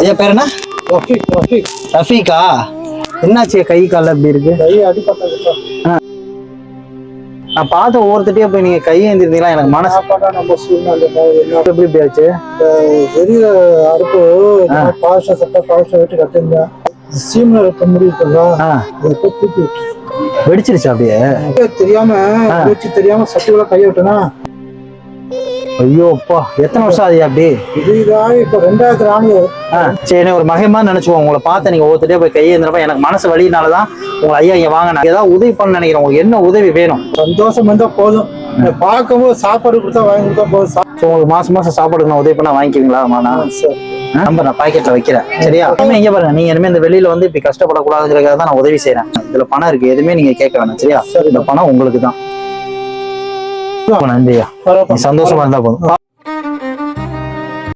ஐயா பேர் என்ன? ரஃபீக்கா? என்னாச்சு கை கால அப்படி இருக்கு? கை அடிப்பட்டது. நான் பார்த்த ஒவ்வொருத்திட்டே போய் நீங்க கை ஏந்திருந்தீங்களா? எனக்கு மனசு நம்ம சூழ்நிலை எப்படி இப்படி ஆச்சு? வெளியில அடுப்பு பாஷா சட்டை பாஷா விட்டு கட்டிருந்தேன். சீமனை வைக்க முடியுதுங்களா? அதை தூக்கி விட்டு வெடிச்சிருச்சு அப்படியே தெரியாம சட்டையோட கையை விட்டனா. ஐயோ அப்பா, எத்தனை வருஷம் ஆகுது அப்படி? இதுதான் இப்ப 2000 ஆண்டு. சரி, ஒரு மகிமா நினைச்சுக்கோங்க. உங்களை பார்த்து நீங்க ஒவ்வொருத்தே போய் கையேந்திரப்ப எனக்கு மனசு வலினாலதான் உங்க ஐயா இங்க வாங்க, நான் ஏதாவது உதவி பண்ண நினைக்கிறேன். உங்களுக்கு என்ன உதவி வேணும்? சந்தோஷம் இருந்தா போதும். பார்க்கும்போது சாப்பாடு கொடுத்தா வாங்கி கொடுத்தா போதும். உங்களுக்கு மாசம் மாசம் சாப்பாடு நான் உதவி பண்ணா வாங்கிக்குவீங்களா? நம்பர் நான் பாக்கெட்ல வைக்கிறேன், சரியா? இங்க பாருங்க, நீங்க இனிமே இந்த வெளியில வந்து இப்படி கஷ்டப்படக்கூடாதுங்கிறதுக்காக தான் நான் உதவி செய்யறேன். இதுல பணம் இருக்கு, எதுவுமே நீங்க கேட்க வேணாம், சரியா? இந்த பணம் உங்களுக்கு தான். நன்றியா, சந்தோஷமா இருந்தா போதும்.